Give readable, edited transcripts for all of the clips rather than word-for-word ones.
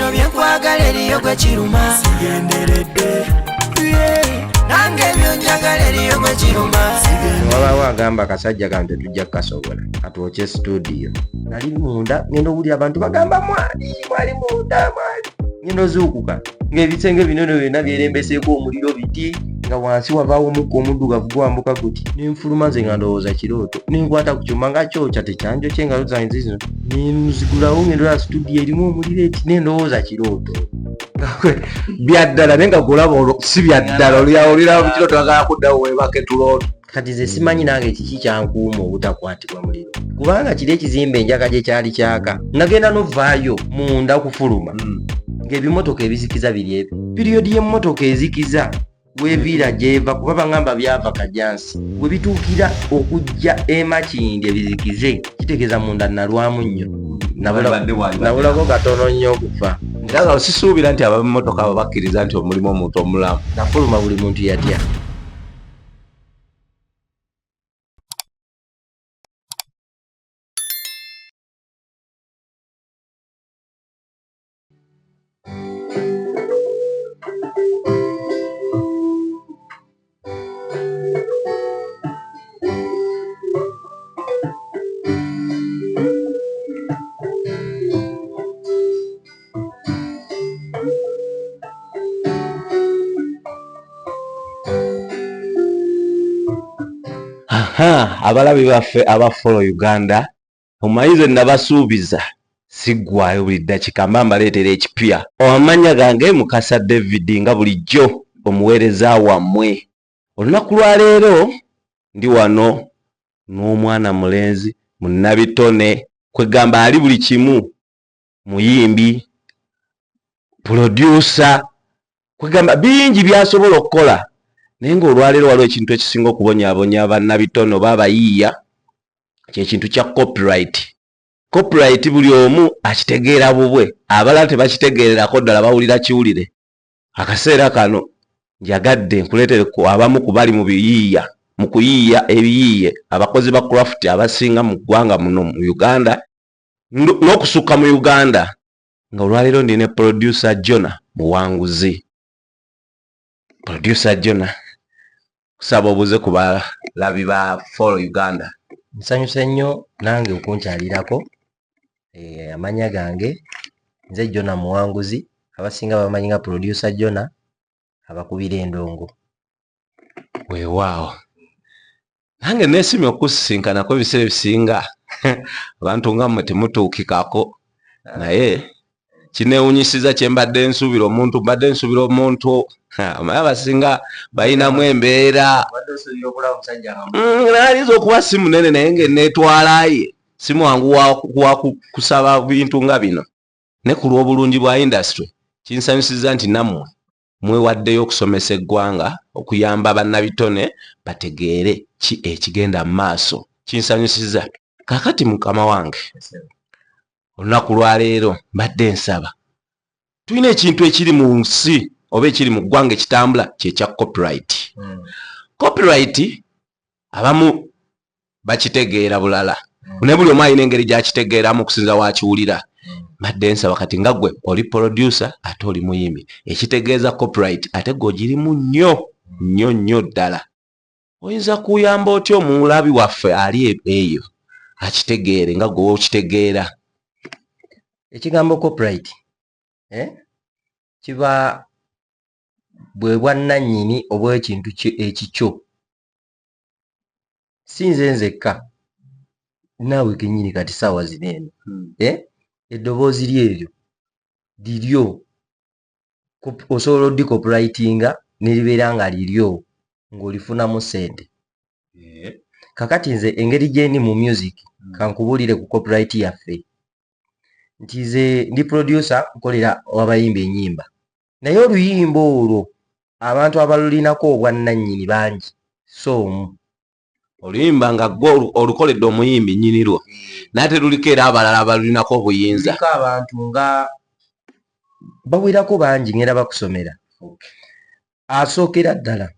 bino byenkwagala eriyo gwe kiruma sigenderedde nange byonjagala eriyo gwe kiruma. Wabawo agamba akasajja kano tetujja kukasobola katwokye studio. Nali munda ngenda owulira abantu bagamba mwali munda ngenda ozuukuka ng'ebisenge binono byonna byerembeseeko omuliro biti nga wansi wabaawo omukka omuddugavu gwambuka guti nenfuluma nze nga ndowooza kirooto nenkwata ku kyuma nga kyokya tekyanjokye engalo zange zino nenzigulawo ngenda olaba studio erimu omuliro eti nendowooza kirooto byaddala naye nga golaba si byaddala olira mu kirooto bagala kuddawo webake tulooto. Kati ze simanyi nange kiki kyankuuma obutakwatibwa muliro kubanga kiri ekizimbe enjaka gye kyali kyaka nagenda novaayo munda kufuluma ng'ebimotoka ebizikiza biri ebyo piriyodi y'emmotoka ezikiza weeviira gyeva kuba bagamba byava kajansi we bituukira okujja emakindi ebizikize kitegeeza munda nalwamu nnyo nabulako katono nnyo okufa. Era nga sisuubira nti abammotoka abo bakkiriza nti omulimu omuntu omulamu nafuluma buli muntu yatya. Abalabi baffe aba Follow Uganda omumanyize nabasuubiza siggwayo buli ddakiika mba mbaleetera ekipya. Amanya gange Mukasa David nga bulijjo omuweereza wammwe. Olunaku lwa leero ndi wano n'omwana mulenzi munnabitone kwegamba ali buli kimu, muyimbi, producer, kwegamba bingi byasobola okukola. Naye ng'olwaleero waliwo ekintu ekisinga okubonyaabonya bannabitono oba abayiiya kyekintu kya copyright. Copyright buli omu akitegeera bubwe, abalala tebakitegeererako ddala bawulira kiwulire. Akaseera kano njagadde nkuleetere abamu ku bali mu biyiiya mu kuyiiya ebiyiiye abakozi ba craft abasinga mu ggwanga muno mu Uganda n'okusukka mu Uganda nga olwaleero ndine producer Jonah Muwanguzi. Producer Jonah kusaba obuze ku balabi ba Follow Uganda. Nsanyuse nnyo nange okunkyalirako. Amanya gange nze Jonah Muwanguzi abasinga bamanyi nga producer Jonah abakubira endongo. Weewaawo nange neesimye okusisinkanako ebiseera ebisinga abantu nga mmwe temutuukikako naye kineewunyisiza kye mbadde nsuubira omuntu amanye abasinga balinamu embeera naaliza okuba si munene naye ng'eneetwalaye si mwangu wa kusaba bintu nga bino. Ne ku lw'obulungi bwa industry kinsanyusiza nti nammwe mwewaddeyo okusomesa eggwanga okuyamba bannabitone bategeere ki ekigenda mu maaso. Kinsanyusiza. Kaakati mukama wange olunaku lwa leero mbadde nsaba tulina ekintu ekiri mu nsi oba ekiri mu ggwanga ekitambula kyekya copyright. Copyright abamu bakitegeera bulala ne buli omu alina engeri gyakitegeeramu okusinza wakiwulira. Mbadde nsaba kati nga ggwe oli producer ate oli muyimbi ekitegeeza copyright ate gw'ogirimu nnyo ddala oyinza kuyamba otya omulabi waffe ali eyo akitegeere nga gwe okitegeera? Ekigambo copyright kiba bwe bwannannyini obw'ekintu ekikyo. Si nze nzekka naawe kennyini kati saawa zineeno eddoboozi lyeryo liryo osobola oddicopyrightinga ne libeera nga liryo ng'olifunamu ssente. Kakati nze engeri gye ndi mu music kankubuulire ku copyright yaffe nti nze ndi producer nkolera abayimba ennyimba naye oluyimba olwo abantu abalulinako obwannannyini bangi so omu. Oluyimba nga gwe olukoledde omuyimbi nnyinirwo naate luliko era abalala abalulinako obuyinza. Luliko abantu nga bawerako bangi ngenda bakusomera. Asookera ddala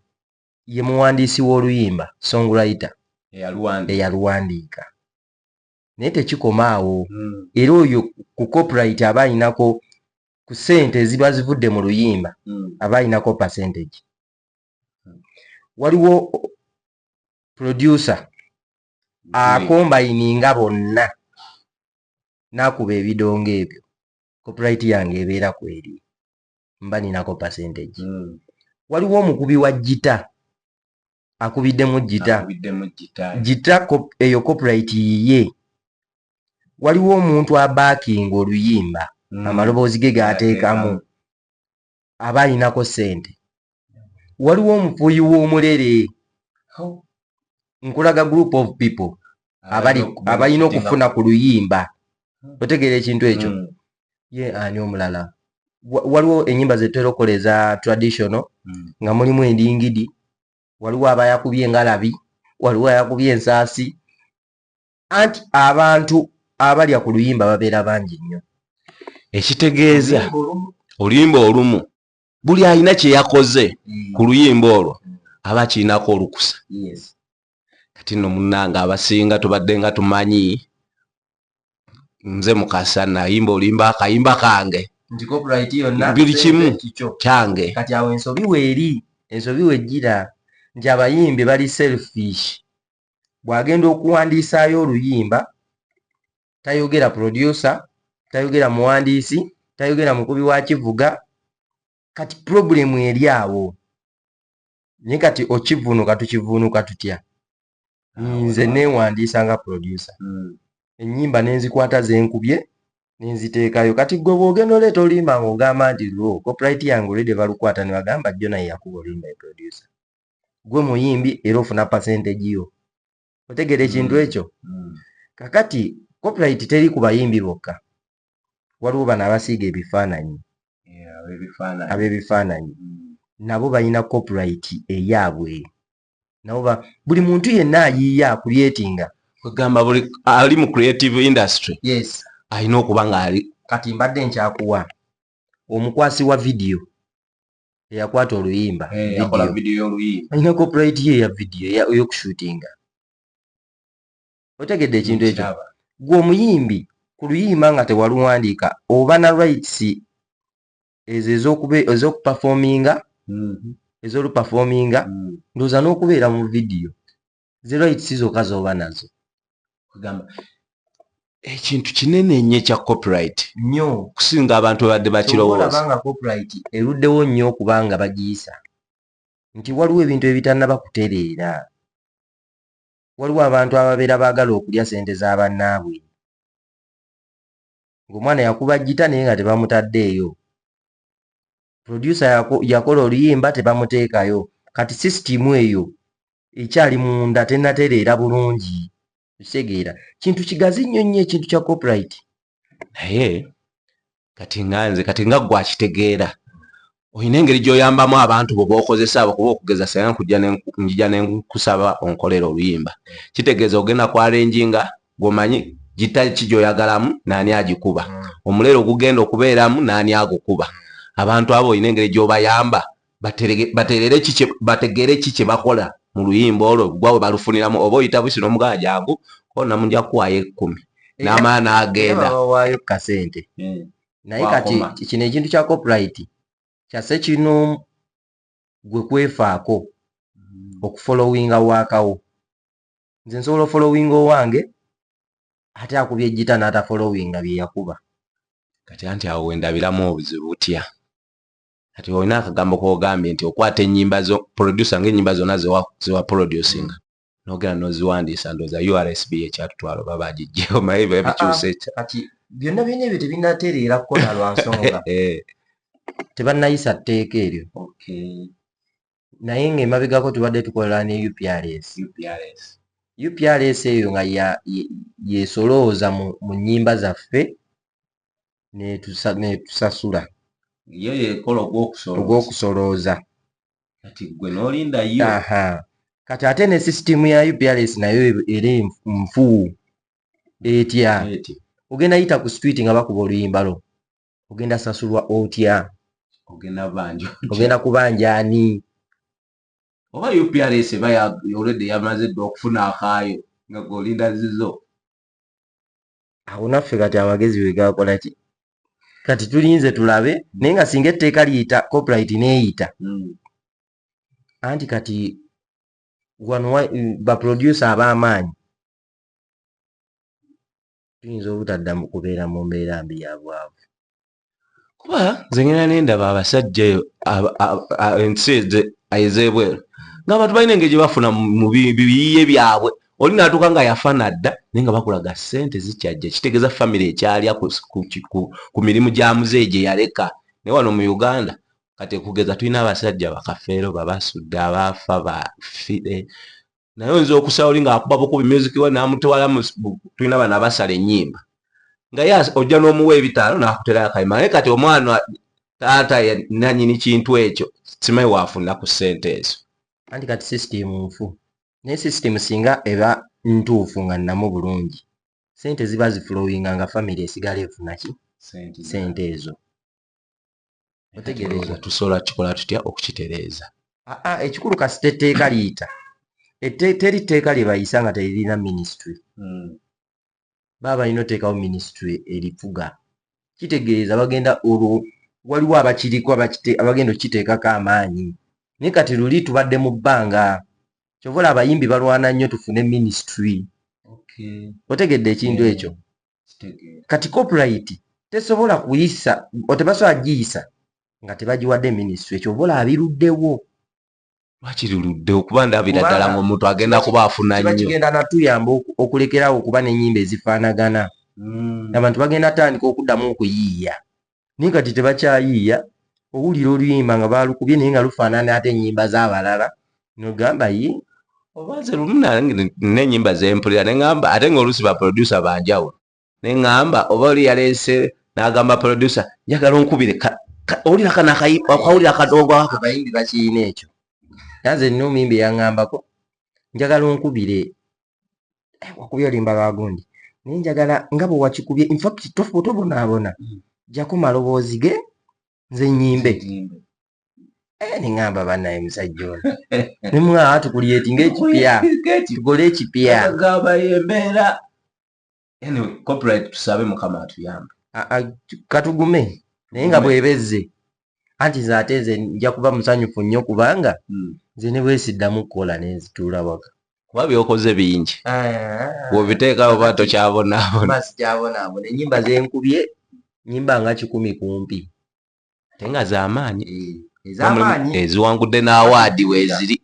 ye muwandiisi w'oluyimba songwriter eyaluwandiika naye tekikoma awo era oyo ku copyright aba alinako ku ssente eziba zivudde mu luyimba aba alinako percentage. Waliwo producer akombayininga bonna n'akuba ebidongo ebyo, copyright yange ebeera kweri, mba ninako percentage. Waliwo omukubi wa gita akubiddemu gita eyo copyright yiye. Waliwo omuntu abaakinga oluyimba amaloboozi ge g'ateekamu aba alinako ssente. Waliwo omufuuyi w'omulere, nkulaga group of people abalina okufuna ku luyimba. Otegeera ekintu ekyo? Ye ani omulala? Waliwo ennyimba ze tutera okukola eza traditional nga mulimu endingidi, waliwo abayakubye engalabi, waliwo ayakubye ensaasi. Anti abantu abalya ku luyimba babeera bangi nnyo. Ekitegeeza oluyimba olumu buli alina kye yakoze ku luyimba olwo aba kirinako olukusa. Kati nno munnange abasinga tubadde nga tumanyi nze Mukasa nayimba oluyimba akayimba kange nti copyright yonna buli kimu kyange. Kati awo ensobi weeri, ensobi wejjira nti abayimbi bali selfish. Bw'agenda okuwandiisaayo oluyimba tayogera producer, tayogera muwandiisi, tayogera mukubi wa kivuga. Kati problemu eri awo. Naye kati okivunuka tukivunuka tutya? Nze neewandiisa nga producer, ennyimba nenzikwata zenkubye nenziteekayo. Kati gwe bw'ogenda oleeta oluyimba ng'ogamba nti lwo copyright yange olwedde balukwata ne bagamba jjo naye yakuba oluyimba ye producer. Gwe muyimbi era ofuna percentage yo. Otegeera ekintu ekyo? Kakati copyright teri ku bayimbi bokka. Waliwo bano abasiiga ebifaananyi, ab'ebifaananyi nabo balina copyright eyaabwe. Nabo buli muntu yenna ayiiya creatinga. Kugamba buli ali mu creative industry Yes. alina okuba nga ali. Kati mbadde nkyakuwa omukwasi wa video eyakwata oluyimba, alina copyright ye ya video ey'okushootinga. Otegedde ekintu ekyo? Gwe omuyimbi ku luyimba nga tewaluwandiika oba na rights ezo ez'okuperforminga, ez'oluperforminga, ndowooza n'okubeera mu video, ze rights zokka z'oba nazo. Ekintu kinene nnyo ekya copyright nnyo okusinga abantu badde bakirowooza. Olabanga copyright eruddewo nnyo okubanga bagiyisa nti waliwo ebintu ebitannaba kutereera. Waliwo abantu ababeera baagala okulya ssente za bannaabwe. Ng'omwana yakuba gita naye nga tebamutaddeeyo. Producer yakola oluyimba tebamuteekayo. Kati sisitimu eyo ekyali munda tennatereera bulungi. Kitegeera kintu kigazi nnyo nnyo ekintu kya copyright. Naye kati nga gwe akitegeera olina engeri gy'oyambamu abantu bo b'okozesa abo kuba okugeza sena njija ne nkusaba onkolera oluyimba. Kitegeeza ogenda ku arranginga gw'omanyi gita ki gy'oyagalamu n'ani agikuba, omulero ogugenda okubeeramu n'ani agukuba. Abantu abo olina engeri gy'obayamba bategeere ki kye bakola mu luyimba olwo gwawe balufuniramu. Oba oyita busi n'omugala jangu ona munja kuwaayo 10 n'amala n'agenda bawaayo kasente. Naye kati kino ekintu kya copyright kyase kino gwe kwefaako okufollowinga waakawo. Nze nsobola ofollowinga owange ate akubye ejjita n'atafollowinga bye yakuba. Kati anti awo wendabiramu obuzibu butya. Kati olina akagambo k'ogambye nti okwata ennyimba zo producer ng'ennyimba zonna zewa producinga n'ogenda n'oziwandiisa ndowooza URSB ekyatutwala oba bagiggyeyo naye bikyuse. Kati byonna byonna ebyo tebinatereera kukola lwa nsonga tebannayisa tteeka eryo. Naye ng'emabegako tubadde tukolera ne UPRS eyo nga yesolooza mu nnyimba zaffe netusasula yo yekola ogw'okusolooza. Kati gwe n'olinda yo. Kati ate ne sisitimu ya UPRS nayo era nfu etya. Ogenda yita ku street nga bakuba oluyimba lwo, ogenda sasulwa otya? Ogenda kubanja ani? Oba UPRS eba already yamaze dda okufuna akaayo nga gweolinda zizo. Awo naffe kati amagezi we gakola ki? kati tulinze tulabe naye nga singa etteeka liyita copyright neeyita anti kati wano baproducer ab'amaanyi tuyinza obutadda kubeera mu mbeera mbi ya bwavu kuba nze ngenda nendaba abasajja eyo ensi ez'ebweru ng'abantu balina engeri gye bafuna mu biyiye byabwe oli naatuuka nga yafana dda naye nga bakulaga ssente zikyajja kitegeeza famire ekyalya ku mirimu gya muzeeyi gye yaleka naye wano mu Uganda kati kugeza tulina abasajja bakafeero babasudde abaafa bafire naye oyinza okusaba oli ng'akuba bukubi music we n'amutwala tulina bano abasala ennyimba nga ye ojja n'omuwa ebitaalo n'akuterayo akayima naye kati omwana taata nanyini kintu ekyo simanyi waafuna ku ssente ezo anti kati sisitimu nfu naye sisitimu singa eba ntuufu nga nnamu bulungi ssente ziba ziflowinga nga famire esigala efuna ki ssente ezo otegeereza tusobola kikola tutya okukitereeza ekikulu kasita etteeka liyita teri tteeka lye bayisa nga teririna ministry baba balina oteekawo ministry erifuga kitegeeza bagenda olwo waliwo abakiriko abagenda okukiteekako amaanyi naye kati luli tubadde mu bbanga kyovola abayimbi balwana nnyo tufune ministry otegedde ekintu ekyo kati copyright tesobola kuyisa otebasobola giyisa nga tebagiwadde ministry ekyovola abiruddewo lwakiruluddewo kuba ndabira ddala ng'omuntu agenda kuba afuna nnyo kigenda natuyamba okulekerawo okuba n'ennyimba ezifaanagana abantu bagenda tandika okuddamu okuyiiya naye kati tebakyayiiya owulira oluyimba nga balukubye naye nga lufaanana ate ennyimba z'abalala nogamba ye oba nze lumu n'ennyimba zempulira neŋŋamba ate ng'oluusi baproducer banjawulo neŋŋamba oba oli yaleese n'agamba producer njagala onkubire owulira akawulira akadongo ako abayimbi bakirina ekyo yanze nina omuyimbi yaŋŋambako njagala onkubire wakubye olimba bagundi naye njagala nga bwe wakikubye infact tobonaabona jjako maloboozi ge nze nnyimbe neŋŋamba bannaye musajja ono nemwawa tukulyetinga ekipya tugole ekipya agamba yembeera anyway copyright tusabe mukama atuyambe katugume naye nga bwebezze anti nze ate nze nja kuba musanyufu nnyo kubanga nze ne bwesiddamu kukola nenzituula waka kuba byokoze bingi bw'obiteekawo oba tokyabonaabona sikyabonaabona ennyimba zenkubye nnyimba nga 10 kumpi ate nga z'amaanyi ez'amaanyi eziwangudde n'awaadi weeziri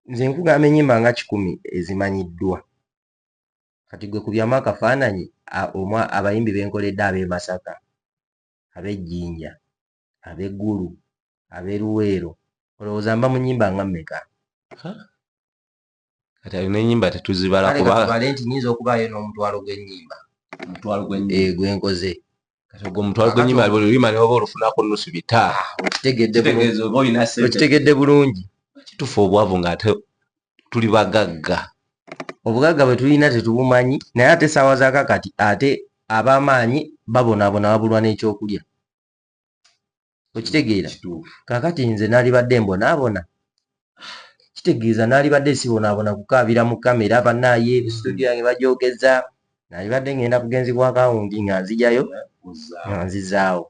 nze nkugamba ennyimba nga 10 ezimanyiddwa kati gwe kubyamu akafaananyi abayimbi benkoledde ab'e Masaka ab'Ejjinja ab'Eggulu ab'Eruweero olowooza mba mu nnyimba nga mmeka kati ayo n'ennyimba tetuzibala kubale nti nyinza okubaayo n'omutwalo gw'ennyimba gwenkoze kati ogwo omutwalo gw'ennyimba lulima ne oba olufunako nnusu bita okitegedde bulungi kitufu obwavu ng'ate tuli bagagga obugagga bwe tulina tetubumanyi naye ate essaawa zakakati ate ab'amaanyi babonaabona wabulwa n'ekyokulya okitegeera kakati nze naalibadde mbonaabona kitegeeza naalibadde sibonaabona kukaabira mu kamera bannaaye studio yange bagyogeza naalibadde ngenda kugenzibwa akawunti nga nzijayo nga nzizaawo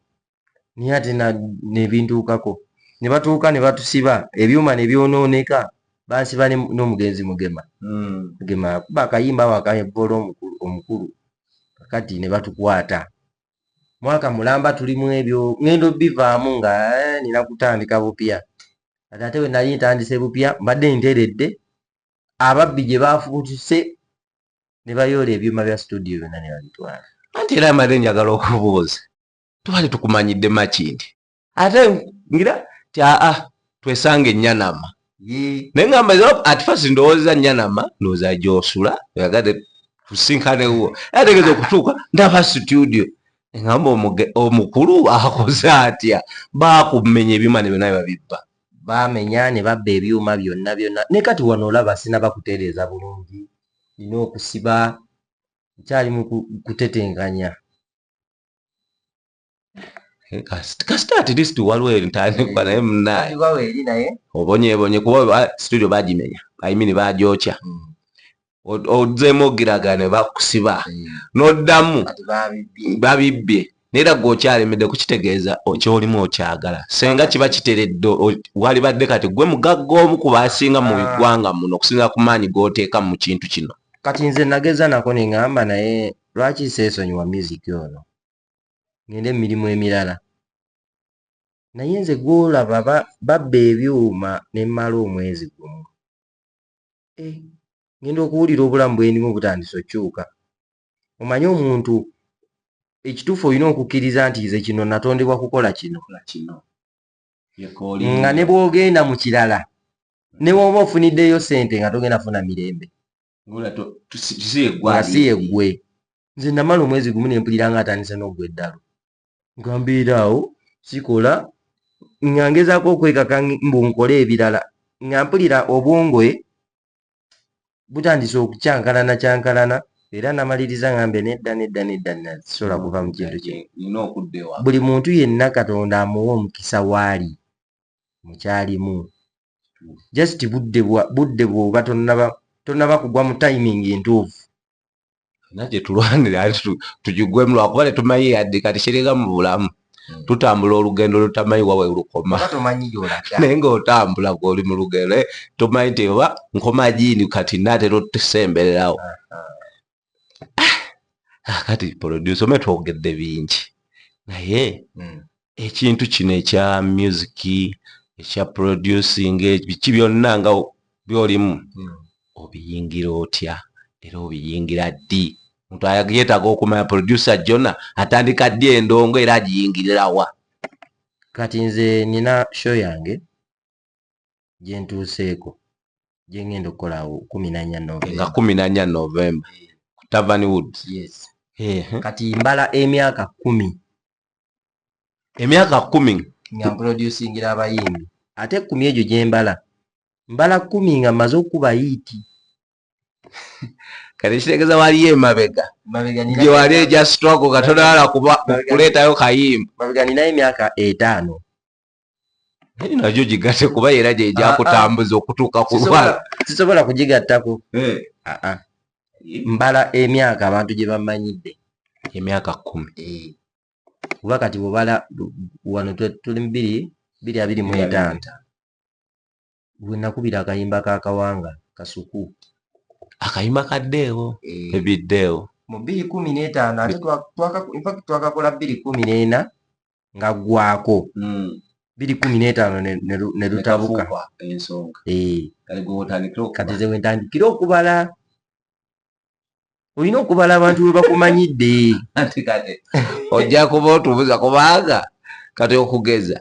naye ate nebintuukako ne batuuka ne batusiba ebyuma ne byonooneka bansiba n'omugenzi mugema akuba akayimba wakavola omukulu kakati ne batukwata mwaka mulamba tulimu ebyo ngendo bivaamu nga nina kutandika bupya kati ate we nali ntandise bupya mbadde nteredde ababbi gye bafuutuse ne bayoola ebyuma bya studio byonna ne babitwala anti era amadde njagala okubuuza tubali tukumanyidde makindi ate ngira ti twesanga ennyanama naye ngamba ati fasi ndowooza nnyanama ndowooza gy'osula oyagadde tusinkanewo ategeeza okutuuka ndaba studio ngamba omukulu akoze atya bakumenya ebyuma ne byonna babibba bamenya ne babba ebyuma byonna ne kati wano olaba sinabakutereeza bulungi nina okusiba nkyali mu kutetenkanya kasita at least waliwo entandikwa naye munnaye eri naye obonyebonye kuba studio bagimenya ayimini bagyokya ozzeemu ogiragane bakusiba n'oddamu babibbye Nera gwokyalemmedde kukitegeeza kyolimu okyagala senga kiba kiteredde wali badde kati gwe mugagga omu ku baasinga mu ggwanga muno okusinga ku maanyi g'oteeka mu kintu kino. Kati nze nageza nako ne ŋŋamba naye lwaki seesonyiwa music ono ngende emirimu emirala naye nze gw'olaba babba ebyuma ne mmala omwezi gumu ngenda okuwulira obulamu bwe ndimu butandise okyuka. Omanye omuntu ekituufu olina okukkiriza nti nze kino natondebwa kukola kino nga ne bw'ogenda mu kirala ne bw'oba ofuniddeyo ssente nga togenda funa mirembe nga si yeggwe. Nze namala omwezi gumu ne mpulira nga atandise n'oggwa eddalo nga mbeera awo sikola nga ngezaako okwekaka mbu nkole ebirala nga mpulira obwongo butandise okucyankalana era namaliriza ngambe nedda nasobola kuva mu kintu kino. Buli muntu yenna Katonda amuwa omukisa waali mukyalimu just budde bw'oba tonnaba kugwa mu timing entuufu. Gye tulwanira tugigwemu lwakuba tetumanyi yadde kati kirega mu bulamu tutambula olugendo lutamanyi wawe lukoma naye ng'otambula gw'oli mu lugendo tomanyi nti oba nkoma gindi kati naatera otusembererawo. Kati producer ome twogedde bingi naye ekintu kino ekya music ekya producing biki byonna nga byolimu obiyingira otya era obiyingira ddi? Omuntu yeetaaga okumanya producer Jona atandika ddi endongo era agiyingirira wa? Kati nze nina show yange gye ntuuseeko gye ngenda okukola 14 November. Nga 14 November ku Tavern Woods. Yes. Kati mbala emyaka 10. Emyaka 10 nga producingira abayimbi ate 10 egyo gye mbala 10 nga mmaze okuba yiiti. Kati kitegeeza waliyo emabega gye wali eja struggle Katonda wala kuleetayo kayimba mabega nina emyaka 5. eri nagyo gigatte kuba era gye gyakutambuza okutuuka ku lwala. Sisobola kugigattako. Mbala emyaka abantu gye bamanyidde emyaka 10 kuba kati bwebala wano tuli 2025 bwe nakubira akayimba k'akawanga Kasuku akayimba kaddeewo ebiddeewo mu 2015 ate twakakola 2014 nga gwako 2015 ne lutabuka kati ze wentandikira okubala olina okubala abantu bwe bakumanyidde ojja kuba otubuza kubanga kati okugeza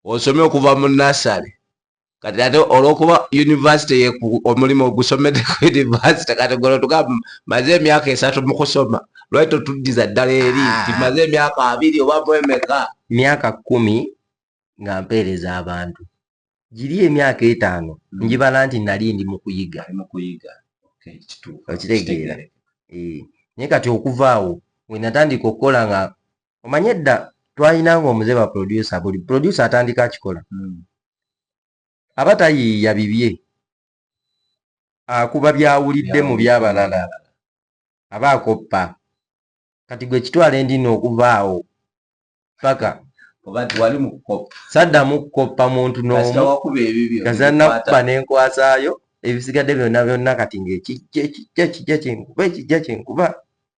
osome okuva mu nasale kati ate olwokuba university omulimu ogusomedde ku university kati golo tugamba maze emyaka 3 mu kusoma lwaki totuddiza ddala eri nti maze emyaka 2 oba mwemeka myaka 10 nga mpeereza abantu giri emyaka 5 njibala nti nali ndi mu kuyiga okitegeera. Naye kati okuvaawo we natandika okukola nga omanye edda twalinanga omuze ba producer buli producer atandika akikola aba tayiiya bibye akuba byawulidde mu byabalala aba akoppa. Kati gwe kitwala endina okuvaawo paka saddamu kukoppa muntu n'omu kazannakuba n'enkwasaayo ebisigadde byonna kati ng'ekijja kyenkuba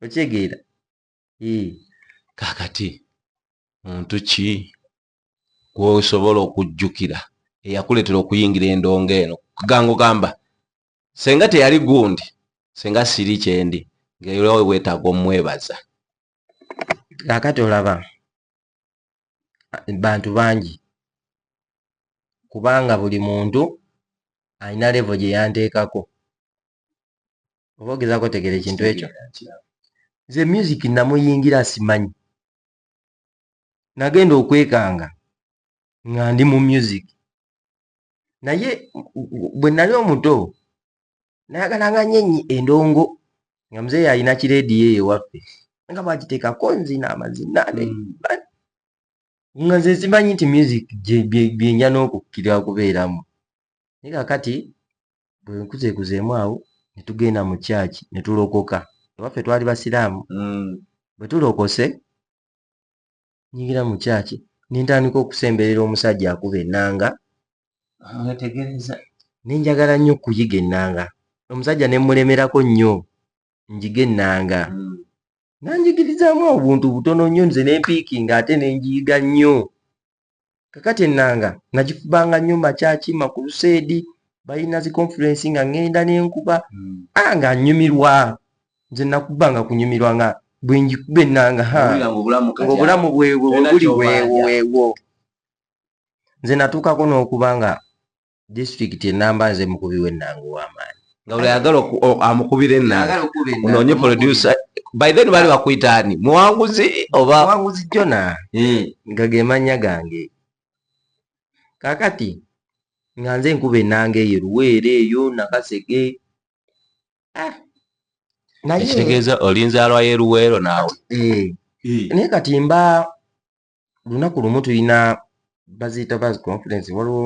okyegeera. Kakati muntu ki gwosobola okujjukira eyakuleetera okuyingira endongo eno kuganga ogamba senga teyali gundi senga siri kyendi ng'era weetaaga omwebaza? Kakati olaba bantu bangi kubanga buli muntu alina level gye yanteekako. Oba ogezaako tegera ekintu ekyo. Nze music namuyingira simanyi, nagenda okwekanga nga ndi mu music naye bwe nali omuto nayagalanga nnyo endongo nga muzeeyi alina kireediyo eyo ewaffe nga bwagiteekako nzina amazinane nga nze simanyi nti music byenja n'okukkira okubeeramu. Naye kakati bwe nkuzeekuzeemu awo ne tugenda mu kyaki ne tulokoka. Ewaffe twali basiraamu bwe tulokose nyigira mu kyaki nintandika okusemberera omusajja akuba ennanga wetegereza nenjagala nnyo okuyiga ennanga omusajja nemulemerako nnyo njiga ennanga nanjigirizaamu obuntu butono nnyo nze nempiikinga ate nenjiyiga nnyo kakati ennanga nagikubanga nnyo makyaki makuruseedi balina zi conference nga ngenda nenkuba nga nnyumirwa nze nakubanga kunyumirwa nga bwenjikuba ennanga ng'obulamu bwebwe buli weewo nze natuukako n'okuba nga disitulikiti enamba nze mukubi w'ennanga ow'amaanyi nga buli ayagala amukubira ennanga onoonye producer by then bali bakuyitaani muwanguzi oba muwanguzi jona nga ge mannya gange kakati nga nze nkuba ennanga eyo Luweero eyo Nakaseke naye ekitegeeza olinzaalwa ye Luweero naawe naye kati mba lunaku lumu tulina baziyita baz conference waliwo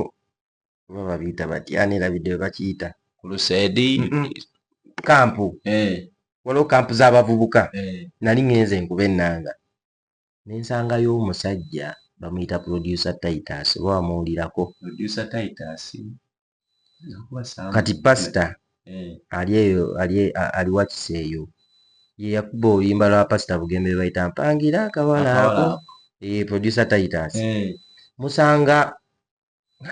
oba babiyita batya neerabidde bwe bakiyita Crusade kampu waliwo kampu z'abavubuka nali ngenze nkuba ennanga nensangayo omusajja bamuyita producer Titus oba wamuwulirako producer Titus kati pastor ali eyo ali wakiseeyo ye yakuba oluyimba lwa pastor Bugembe bayita mpangira akawala ako producer Titus musanga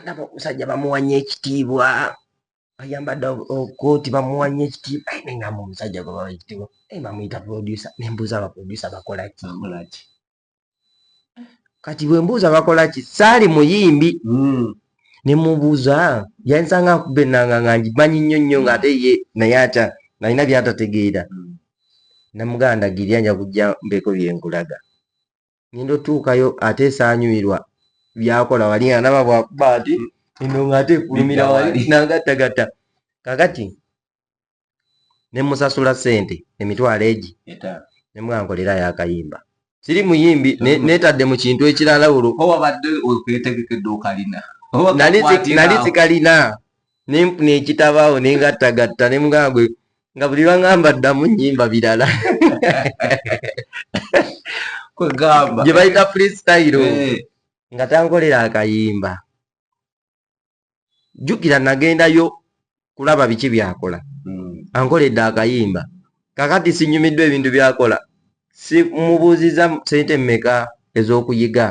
ndaba omusajja bamuwanya ekitiibwa ayambadde okooti bamuwanya ekitiibwa nengamba omusajja gwe bawa ekitiibwa bamuyita producer nembuuza abaproducer bakola ki kati bwe mbuuza bakola ki saali muyimbi nemubuuza yansanga nkuba ennanga nga ngimanyi nnyo nga ate ye naye ata nalina byatategeera namuganda girya nja kujja mbeeko byenkulaga ngenda otuukayo ate saanyumirwa byakola wali nga naba bwakuba ati eno nga ate efulumira wali nangattagatta kakati nemusasula ssente emitwalo egi nemugankolerayo akayimba siri muyimbi netadde mu kintu ekirala olwo wabadde okwetegekedde okalina nali sikalina nenfuna ekitabaawo nengattagatta nemugamba gwe nga buli lwangamba ddamu nnyimba birala gye bayita freestyle nga tankolera akayimba jjukira nagendayo kulaba biki byakola ankoledde akayimba kakati sinyumiddwa ebintu byakola simubuuziza sente mmeka ez'okuyiga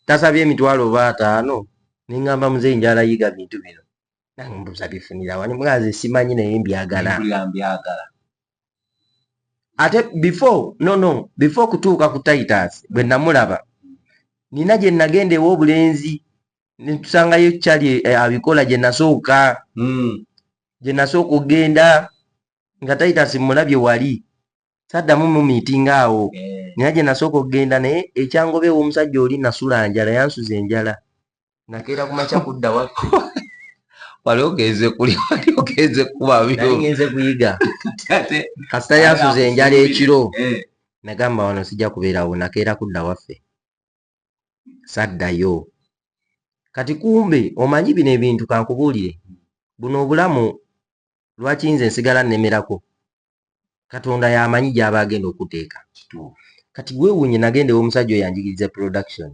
tasabye emitwalo oba 5 neŋŋamba muzeeyi njala yiga bintu bino nange mbuuza bifunira wani mwaze simanyi naye mbyagala ate before kutuuka ku Titus bwe namulaba nina gye nagenda ew'obulenzi netusangayo kyali abikola gye nasooka okugenda nga Titus mulabye wali saddamu mu miitinga awo nina gye nasooka okugenda naye ekyangoba ew'omusajja oli nasula njala yansuza enjala nakeera ku makya kudda waffe wali ogenze kubabyo ngenze kuyiga kasita yansuza enjala ekiro nagamba wano sijja kubeerawo nakeera kudda waffe saddayo kati kumbe omanyi bino ebintu kankubuulire buno obulamu lwaki nze nsigala nnemerako Katonda yamanyi gy'aba agenda okuteeka kati weewuunye nagenda ew'omusajja oyo yanjigiriza production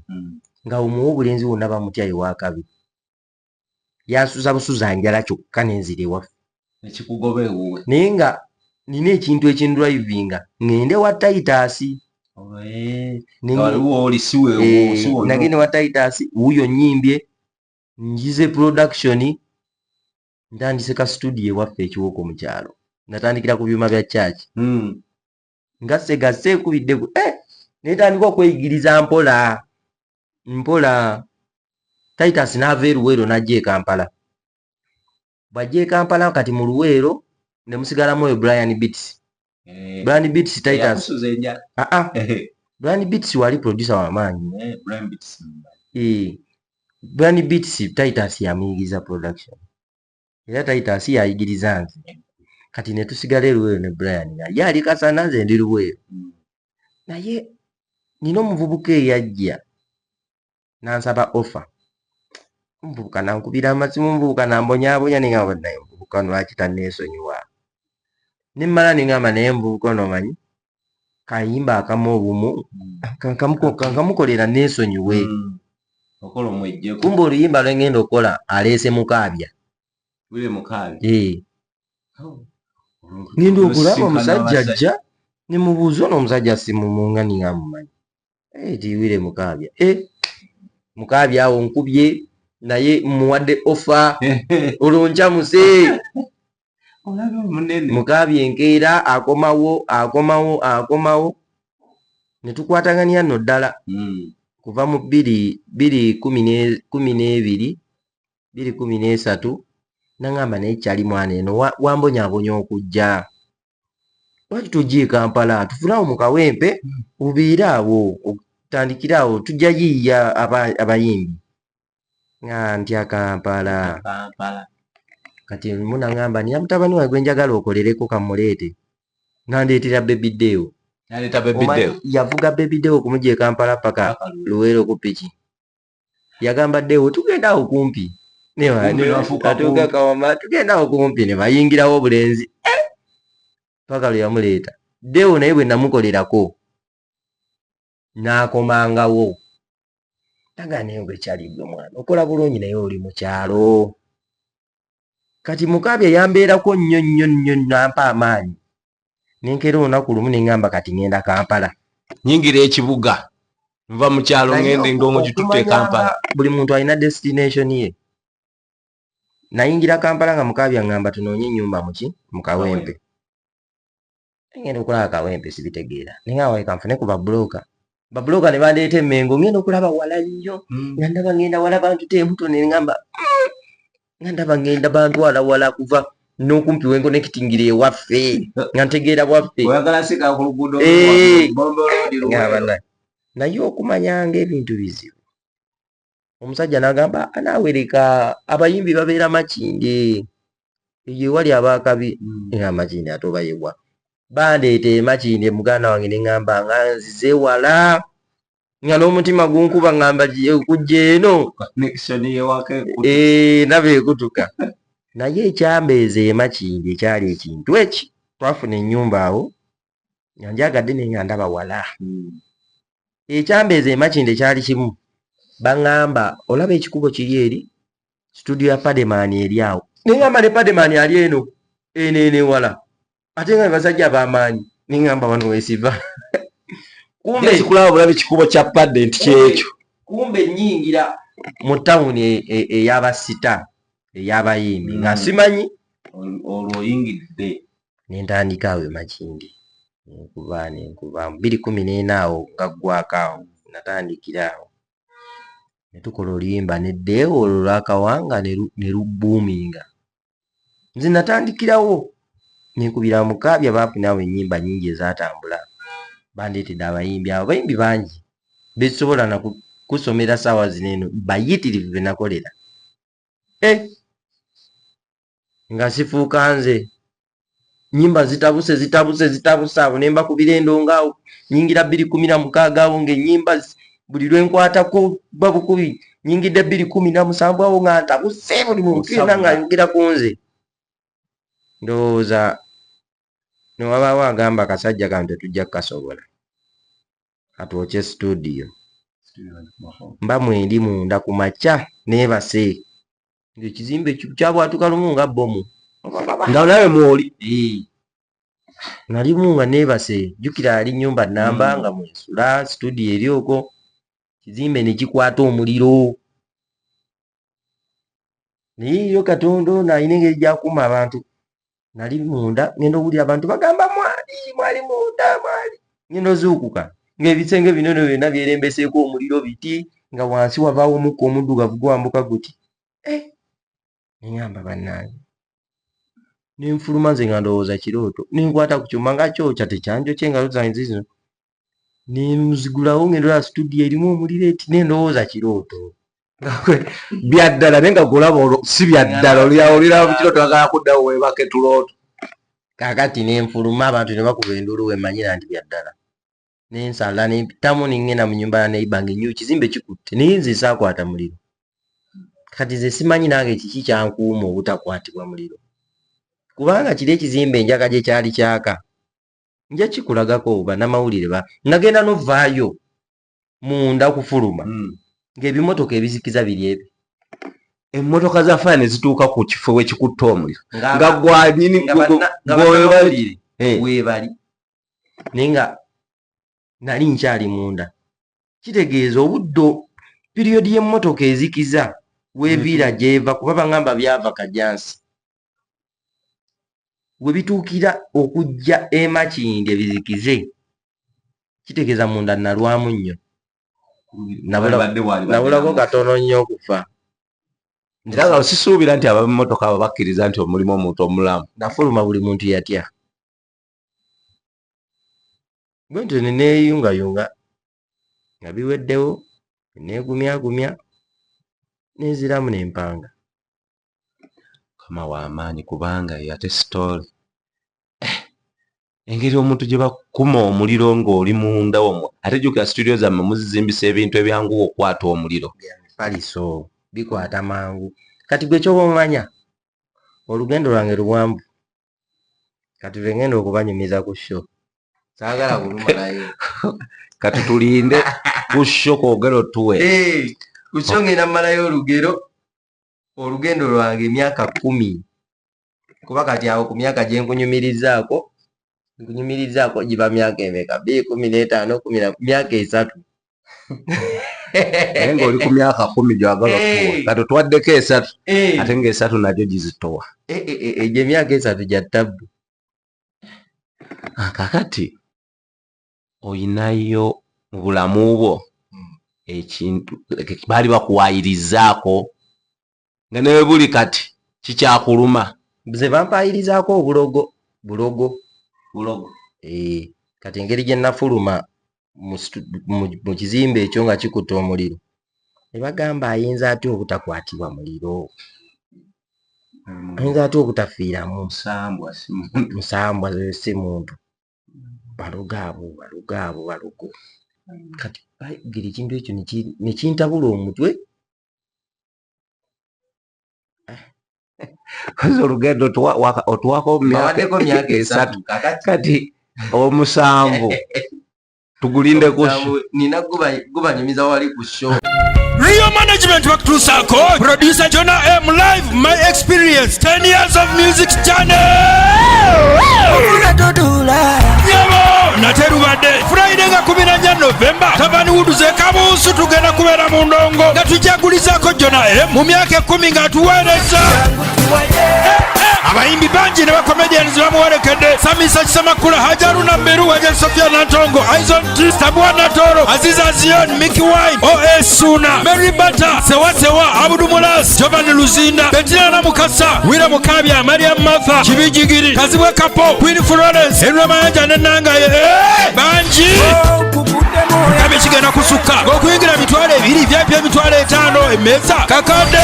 nga omuwa obulenzi wonna bamutya ewaakabi yansuza busuza njala kyokka nenzira ewaffe naye nga nina ekintu ekindrivinga ngende wa Titus nagende wa Titus wuuyo nyimbye njize production ntandise ka studio ewaffe ekiwoko mu kyalo natandikira ku byuma bya church nga segase ekubidde netandika okweyigiriza mpola Titus n'ava Luweero n'ajja e Kampala bw'ajja e Kampala kati mu Luweero ne musigalamu oyo Brian Beats Titus Brian Beats wali producer w'amaanyi Brian Beats Titus yamuyigiriza production era Titus yayigiriza nze kati ne tusigala Luweero ne Brian ye ali Kasana nze ndi Luweero naye nina omuvubuka eyajja nansaba offer omuvubuka nankubira amasimu omuvubuka nambonyaabonya nengamba naye omuvubuka lwaki tanneesonyiwa nemmala nengamba naye omuvubuka ono omanyi kayimba akamu obumu kankamukolera neesonyiwe okola omwejjeko kumbe oluyimba lwengenda okukola aleese mukaabya bule mukaabya ngenda okulaba omusajja ajja nemubuuza ono omusajja simumuŋŋa ningamumanyi tiwire mukaabya mukaabya awo nkubye naye muwadde ofa olwoncamuse mukaabya enkeera akomawo ne tukwataganya nno ddala kuva mu 2013 naŋŋamba naye kyali mwana eno wambonyaabonya okujja lwaki tujja e Kampala tufunawo mu kawempe obeere awo otandikire awo tujja yiiya abayimbi nga ntya Kampala kati munaŋŋamba nina mutabani wange gwe njagala okolereko kamuleete nandeetera Babydewo yavuga Babydewo okumujja e Kampala paka Luweero ku piki yagamba Dewo tugenda awo kumpi atuuka Kawama tugenda awo kumpi ne bayingirawo obulenzi paka lwe yamuleeta Dewo naye bwe namukolerako n'akomangawo taga naye gwe kyali gwe mwana okola bulungi naye oli mu kyalo kati mukaabya yambeerako nnyo nampa amaanyi nenkeera olunaku lumu neŋŋamba kati ŋŋenda Kampala nyingira ekibuga nva mu kyalo ŋŋende ng'omugitutte e Kampala buli muntu alina destination ye nayingira Kampala nga mukaabya ŋŋamba tunoonye ennyumba mu Kawempe ngenda okulaba Kawempe sibitegeera neŋŋawaye kanfune ku babulooka ne bandeeta Emmengo ngenda okulaba wala nnyo nga ndaba ngenda wala bantu temuto neŋŋamba nga ndaba ngenda bantu wala kuva n'okumpi wenkonekitingira ewaffe nga ntegeera bwaffe naye okumanyanga ebintu bizibu omusajja n'agamba anaawereka abayimbi babeera Makinde eyo ewali abakabi Makinde ate obayewa bandeeta Makinde muganda wange neŋŋamba nga nzize wala nga n'omutima gunkuba ŋŋamba kujja eno naba ekutuka naye ekyambeeza Makinde ekyali ekintu eki twafuna ennyumba awo nga njagadde naye nga ndaba wala ekyambeeza Makinde kyali kimu baŋŋamba olaba ekikubo kiri eri studio ya Pademan eri awo neŋŋamba ne Pademan ali eno wala ate nga basajja b'amaanyi neŋŋamba wano weesiva kumbe kulaba bulaba ekikubo kya padde nti kyekyo kumbe nnyingira mu tawuni ey'abasita ey'abayimbi nga simanyi olwo oyingidde nentandika awo Makinde nenkuba 2014 awo nga ggwako awo natandikira awo netukola oluyimba neddeewo olwo lwakawanga ne lubbuuminga nze natandikirawo nenkubira mukaabya baafunawo ennyimba nnyingi ezatambula bandeetedde abayimbi abo bayimbi bangi besobola nakusomera ssaawa zineeno bayitirivu be nakolera nga sifuuka nze nnyimba zitabuse abo ne mbakubira endongo awo nyingira 2016 awo ng'ennyimba buli lwenkwatako babukubi nyingidde 2017 awo nga ntabuse buli muntu yenna ng'ayogera ku nze ndowooza newabaawo agamba akasajja kano tetujja kukasobola katwokye studio mba mwendi munda ku makya neebase ng'ekizimbe kyabwatuka lumu nga bomu nga nawe mwoli nalimu nga neebase jjukira ali nnyumba nnamba nga mwesula studio eri okwo kizimbe ne kikwata omuliro naye yo Katonda nalina engeri gy'akuuma abantu nali munda ngenda owulira abantu bagamba mwali munda ngenda ozuukuka ng'ebisenge binono byonna byerembeseeko omuliro biti nga wansi wabaawo omukka omuddugavu gwambuka guti neŋŋamba bannange nenfuluma nze nga ndowooza kirooto nenkwata ku kyuma nga kyokya tekyanjokye engalo zange zino nenzigulawo ng'endolaa studio erimu omuliro eti nendowooza kirooto byaddala naye nga golaba si byaddala olira kirooto agala kuddawo webake tulooto kaakati nenfuluma abantu ne bakuba enduulu wemmanyira nti byaddala nensala nempitamu nengenda mu nnyumba ya neiba ng'ennyo ekizimbe kikutte naye nze saakwata muliro kati nze simanyi nange kiki kyankuuma obutakwatibwa muliro kubanga kiri ekizimbe enjaga gye kyali kyaka nja kikulagako bannamawulire nagenda novaayo munda kufuluma ng'ebimotoka ebizikiza biri ebi emmotoka za faya ne zituuka ku kifo wekikutta omuliro nga gwanyini weebali naye nga nali nkyali munda kitegeeza obuddo piriyodi y'emmotoka ezikiza weeviira gyeva kuba baŋŋamba byava kajansi we bituukira okujja emakinde bizikize kitegeeza munda nalwamu nnyo nabulako katono nnyo okufa era nga sisuubira nti abammotoka abo bakkiriza nti omulimu omuntu omulamu nafuluma buli muntu yatya bwe ntyo neneeyungayunga nga biweddewo neegumyagumya neziramu nempanga kama w'amaanyi kubanga yate sitooli engeri omuntu gye bakuma omuliro ng'oli munda omwo ate jjukira studio zammwe muzizimbisa ebintu ebyanguwa okwata omuliro paliso bikwata mangu kati gwe kyoba omanya olugendo lwange luwanvu kati lwengenda okubanyumiza ku sho saagala kulumalayo kati tulinde ku sho kwogero tuwe ku sho ngenda mmalayo olugendo lwange emyaka 10 kuba kati awo ku myaka gye nkunyumirizaako giba myaka emeka 15 myaka 3 naye ng'oli ku myaka 10 gy'wagala okuwa kati otwaddeko 3 ate nga 3 nagyo gizitowa egyo emyaka 3 gya ttabbu kakati oyinayo mu bulamu bwo ekintu baali bakuwaayirizaako nga newe buli kati kikyakuluma ze bampayirizaako bulogo kati engeri gye nafuluma mu kizimbe ekyo nga kikutta omuliro ne bagamba ayinza atya obutakwatibwa muliro ayinza atya obutafiiramu musambwa si muntu balogo kati bayigira ekintu ekyo nekintabula omutwe olugendo otuwako myaka 3 kati omusanvu tugulinde kusho nina gubanyumiza wali ku show Rio Management bakutuusaako producer Jonah M live my experience 10 years of music channel yabo naterubadde Friday nga 14 November Tavani Wuduze Kabuusu tugenda kubeera mu ndongo nga tujagulizaako Jonah M mu myaka 10 nga atuweereza abayimbi bangi ne bakomedians bamuwerekedde Samisa Kisamakula Hajaruna Mberu Wajen Sofia Nantongo Aizon T Stabwana Toro Aziza Zion Mickey Wine O.S. Suna Mary Bata Sewa Abudu Mulas Giovanni Luzinda Betina Mukasa Wira Mukabya Mariam Martha Kibijigiri Kazibwe Kapo Queen Florence Enra Mayanja Nenanga bangi Mukabe kigenda kusuka okuyingira emitwalo 2 vyapya emitwalo 5 emeza kakade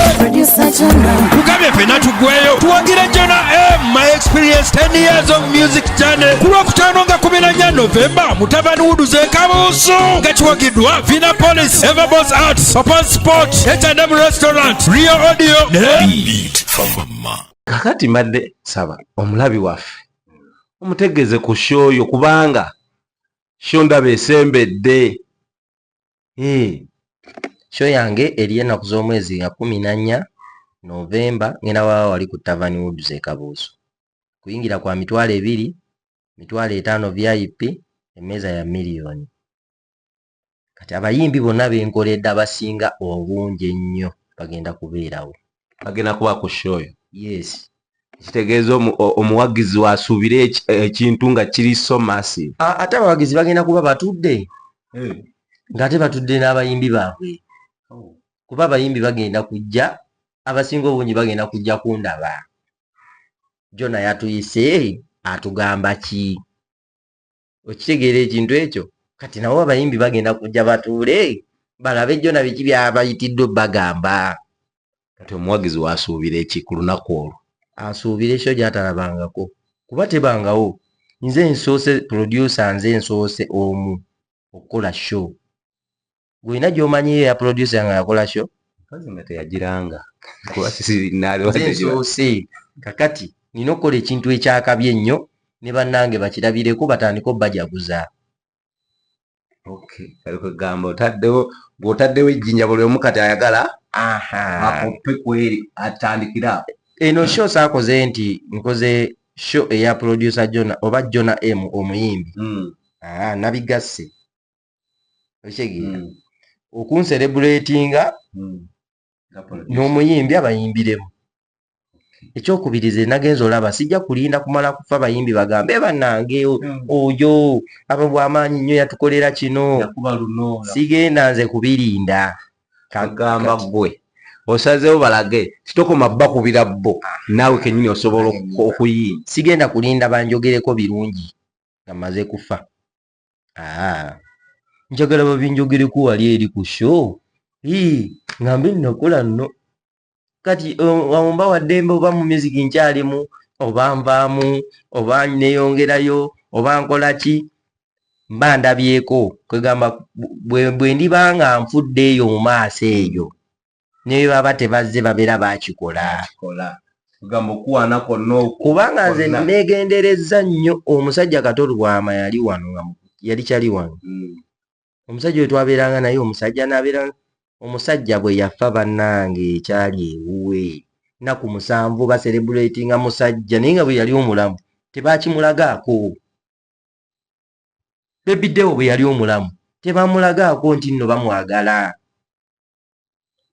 Mukabe fena tugweyo tuwagire Jonah M my experience 10 years of music channel kulwakutaano nga 14 November Mutavani Wuduze Kabuusu nga kiwagiddwa Vina Police Everboss Arts Open Sport H&M Restaurant Rio Audio Beat from Mama kakati mbadde saba omulabi waffe omutegeze ku show yo kubanga show ndaba esembedde show yange eri ennaku z'omwezi nga 14 November ngenda wali ku Tavani Wuduze Kabuusu kuyingira kwa mitwalo 2 mitwalo 5 VIP emeza ya miliyoni kati abayimbi bonna benkoledde abasinga obungi ennyo bagenda kubeerawo bagenda kuba ku show yo yes kitegeeza omuwagizi wasuubire ekintu nga kiri so massive ate abawagizi bagenda kuba batudde ng'ate batudde n'abayimbi baabwe kuba abayimbi bagenda kujja abasinga obungi bagenda kujja kundaba Jonah yatuyise atugamba ki okitegeera ekintu ekyo kati nawo abayimbi bagenda kujja batuule balabe Jonah biki byabayitiddwe bagamba kati omuwagizi wasuubira eki ku lunaku olwo asuubira ekyo gyatalabangako kuba tebangawo nze nsoose producer nze nsoose omu okukola show gwina gy'omanyiyo ya producer nga yakola show kazi nga teyagiranga kuba nsoose kakati nina okukola ekintu ekyakabye ennyo ne bannange bakirabireko batandika obbajaguza. Gamba otaddewo ejjinja buli omu kati ayagala akoppe kweri atandikira. Eno show saakoze nti nkoze show eya producer Jona oba Jona M omuyimbi. Nabigasse okitegeera okunserebulatinga n'omuyimbi abayimbiremu. Ekyokubirize nagenza olaba sijja kulinda kumala kufa bayimbi bagambe bannange oyo abo bw'amaanyi nnyo yatukolera kino, sigenda nze kubirinda. Kagamba gwe osazeewo balage kitokoma bakubira bo naawe kenyini osobola okuyimba. Sigenda kulinda banjogereko birungi nga maze kufa. Njagala babinjogereko wali eri ku show ngambe nakola nno. Kati wamumba wa ddembe oba mu music nkyalimu oba nvaamu oba neeyongerayo oba nkola ki mba ndabyeko. Kwegamba bwe ndiba nga nfudde eyo mu maaso eyo ne baba tebazze babeera bakikola. Kubanga nze neegenderezza nnyo omusajja Katolu Bwama yali wano yali kyali wano. Omusajja we twabeeranga naye omusajja n'abeera omusajja bwe yafa bannange ekyali ewuwe nnaku 7 baserebulatinga musajja naye nga bwe yali omulamu tebakimulagaako. Bebiddewo bwe yali omulamu tebamulagaako nti nno bamwagala.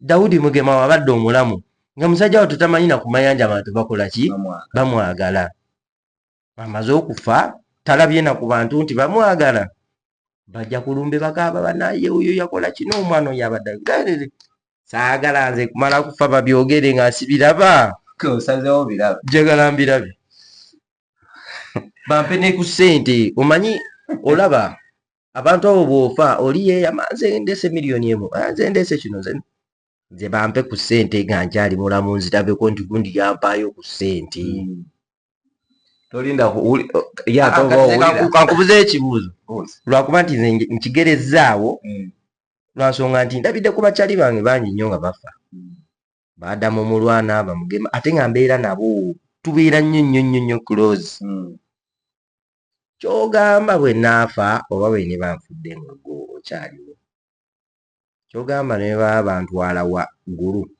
Daudi Mugema wabadde omulamu nga musajja wattu tamanyi na ku mayanja abantu bakola ki bamwagala. Amaze okufa talabye na ku bantu nti bamwagala. Bajja kulumbe bakaaba banaye oyo yakola kino omwana oyo abadde saagala nze kumala kufa babyogere nga sibiraba. Osazeewo biraba. Njagala mbirabe bampe ne ku ssente. Omanyi olaba abantu abo bw'ofa oli yeyamanze ndese miliyoni emu nze ndese kino nze bampe ku ssente nga nkyali mulamu nzirabeko nti gundi yampaayo ku ssente. Tolinda kankubuze ekibuuzo lwakuba nti nze nkigerezzaawo lwansonga nti ndabidde ku bakyali bange bangi nnyo nga bafa. Baadamu Mulwana Bamugema ate nga mbeera nabo tubeera nnyo close. Kyogamba bwe naafa oba bwe ne banfudde ng'ogwo okyaliwo kyogamba ne baba bantwala wa ggulu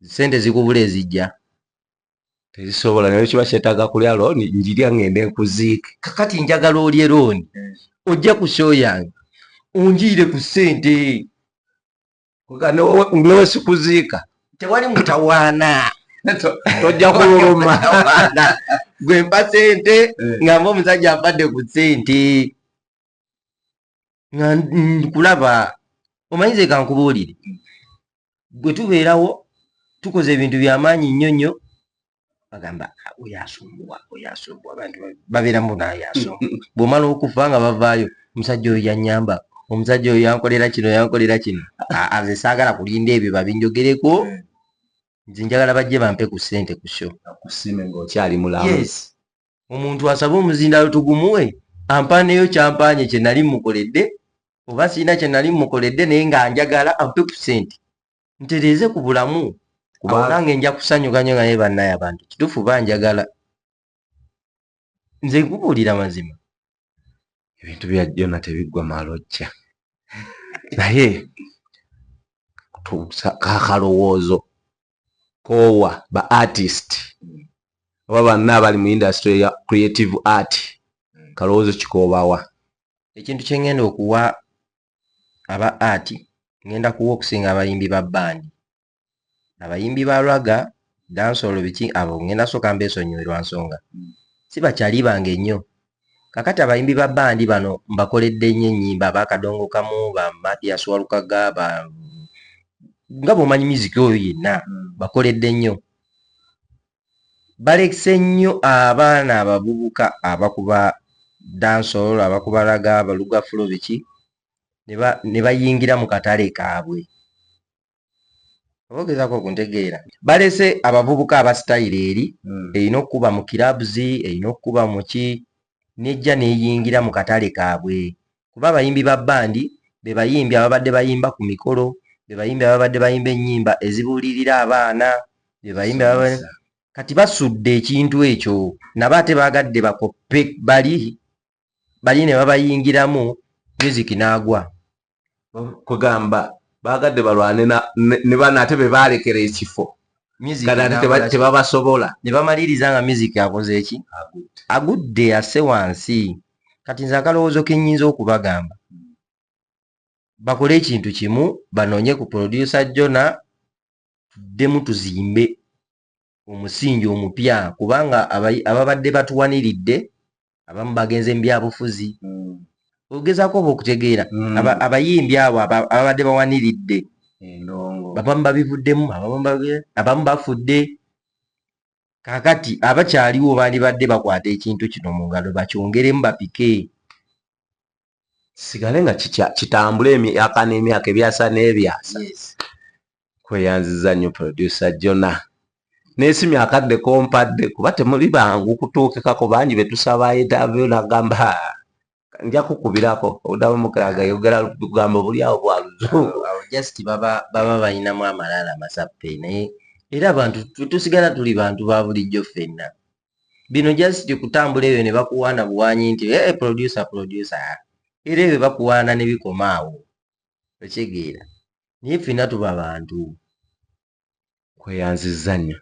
ssente zikubula ezijja tezisobola naye kiba kyetaaga kulya looni njirya ngende nkuziike. Kakati njagala olye looni ojja ku show yange onjiire ku ssente newe sikuziika tewali mutawaana tojja kululuma gwe mpa ssente ngamba omusajja ampadde ku ssente nga nkulaba. Omanyize kankubuulire gwe tubeerawo tukoze ebintu by'amaanyi nnyo bagamba oyasumbuwa abantu babeeramu naayasumbuwa. Bw'omala okufa nga bavaayo omusajja oyo yannyamba omusajja oyo yankolera kino nze saagala kulinda ebyo babinjogereko. Nze njagala bajje bampe ku ssente ku show akusiime ng'okyali mulamu. Omuntu asaba omuzindalo tugumuwe ampaaneyo kyampaanye kye nali mukoledde oba siina kye nali mukoledde naye nga njagala ampe ku ssente ntereeze ku bulamu. Awo nange nja kusanyuka nnyo nga naye bannaye abantu kituufu banjagala. Nze nkubuulira mazima ebintu bya Jona tebiggwa malojja naye kakalowoozo koowa ba artist oba banna abali mu industry ya creative art kalowoozo kikoobawa. Ekintu kye ngenda okuwa aba art ngenda kuwa okusinga abayimbi ba bandi. Abayimbi ba raga dansolo biki abo ngenda soka mbeesonyiwe lwa nsonga si bakyali bange nnyo. Kakati abayimbi ba bandi bano mbakoledde nnyo ennyimba bakadongo kamu ba Mathias Walukaga nga bw'omanyi music oyo yenna bakoledde nnyo. Balekise nnyo abaana abavubuka abakuba dansolo abakuba raga abaluga fulo biki ne bayingira mu katale kaabwe. Ogezaako okuntegeera balese abavubuka aba sitayiro eri erina okukuba mu clubs erina okukuba mu ki nejja neeyingira mu katale kaabwe. Kuba abayimbi ba bandi be bayimbi ababadde bayimba ku mikolo be bayimbi ababadde bayimba ennyimba ezibuulirira abaana be bayimbi kati basudde ekintu ekyo nabo ate bagadde bakoppe bali ne babayingiramu music n'agwa kugamba bagadde balwane ne bana ate be balekera ekifo tebabasobola ne bamaliriza nga music akoze eki agudde ase wansi. Kati nze akalowoozo ke nnyinza okubagamba bakole ekintu kimu banoonye ku producer Jona tuddemu tuzimbe omusingi omupya kubanga ababadde batuwaniridde abamu bagenze mu byabufuzi ogezaako oba okutegeera abayimbi abo ababadde bawaniridde abamu babivuddemu abamu bafudde. Kaakati abakyaliwo bandibadde bakwata ekintu kino mu ngalo bakyongeremu bapike sigale nga kitambula emyaka n'emyaka ebyasa n'ebyasa. Kweyanziza nnyo producer Jona n'esimu akadde kompadde kuba temuli bangu kutuukikako bangi betusaba interview nagamba nja kukubirako obudamu mukalaga yogera lugambo buli awo bwa luzungu just baba balinamu amalala amasappe naye era abantu tusigala tuli bantu ba bulijjo ffenna bino just kutambula eyo ne bakuwaana buwanyi nti producer era ebyo bakuwaana ne bikoma awo okyegeera naye ffenna tuba bantu. Kweyanziza nnyo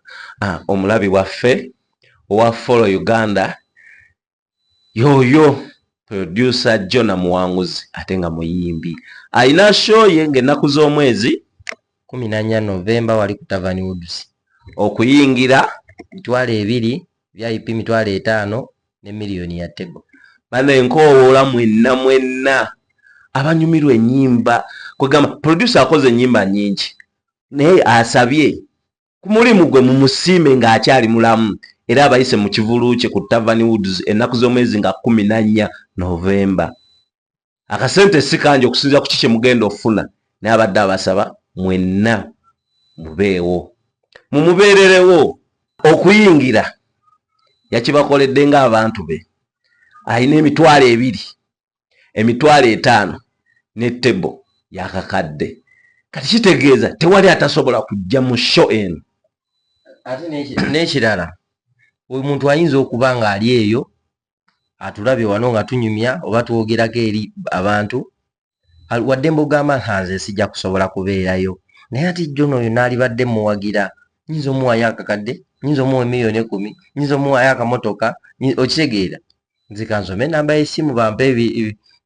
omulabi waffe owa Follow Uganda yoyo producer Jona muwanguzi ate nga muyimbi alina show ye ng'ennaku z'omwezi 14 Novemba wali ku Tavern Woods okuyingira $2,000 VIP $5,000 ne miliyoni ya tebo. Bane nkowoola mwenna abanyumirwa ennyimba kwegamba producer akoze ennyimba nnyingi naye asabye ku mulimu gwe mumusiime ng'akyali mulamu era abayise mu kivulu kye ku Tavern Woods ennaku z'omwezi nga 14 Novemba. Akasente si kangi okusinziira ku kiki mugenda ofuna naye abadde abasaba mwenna mubeewo mumubeererewo. Okuyingira yakibakoledde ng'abantu be alina $2,000 $5,000 ne tebo yakakadde. Kati kitegeeza tewali atasobola kujja mu show eno. Ate n'ekirala omuntu ayinza okuba nga ali eyo atulabye wano nga tunyumya oba twogerako eri abantu wadde mbugamba nze sijja kusobola kubeerayo naye ati Jona oyo n'alibadde muwagira nyinza omuwayo akakadde nyinza omuwa $1,010,000 nyinza omuwayo akamotoka okitegeera nze kansome enamba y'essimu bampe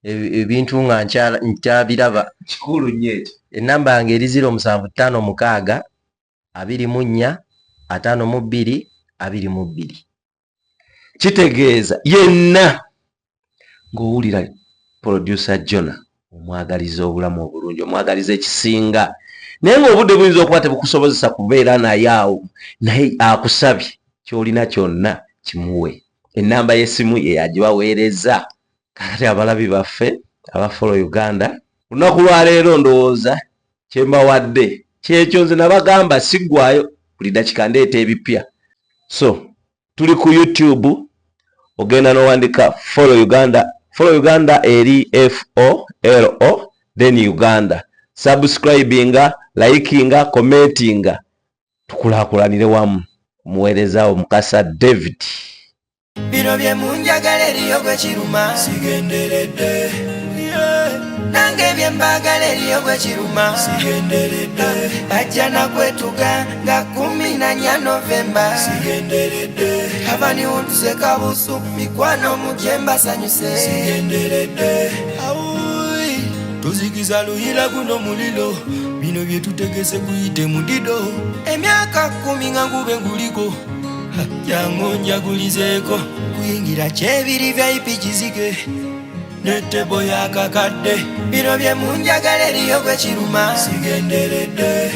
ebintu nga nkyabiraba kikulu nnyo ekyo. Enamba yange eri 0756 24 52 22. Kitegeeza yenna ng'owulira producer Jona omwagaliza obulamu obulungi omwagaliza ekisinga naye ng'obudde buyinza okuba tebukusobozesa kubeera naye awo naye akusabye ky'olina kyonna kimuwe. Enamba y'essimu ye yagibaweereza. Kati abalabi baffe aba Follow Uganda lunaku lwaleero ndowooza kyembawadde kyekyo nze nabagamba siggwayo buli dakika ndeeta ebipya. So tuli ku YouTube ogenda n'owandika Follow Uganda eri FOLO then Uganda subscribinga likinga commentinga tukulaakulanire wamu omuweereza omukasa David. Bino bye munjagala eriyo gwe kiruma sigenderedde nange bye mbagala eriyo gwe kiruma sigenderedde ajja nakwetuga nga 14 Novemba sigenderedde Tavern Woods kabusu mikwano mujemba sanyuse sigenderedde awuyi tuzikiza luyira guno muliro bino bye tutegese kuyite mudido emyaka 10 nga ngube nguliko jangu njagulizeeko kuyingira kyebiri VIP kizike ne tebo yakakadde bino bye munjagala eriyo gwe kiruma sigenderedde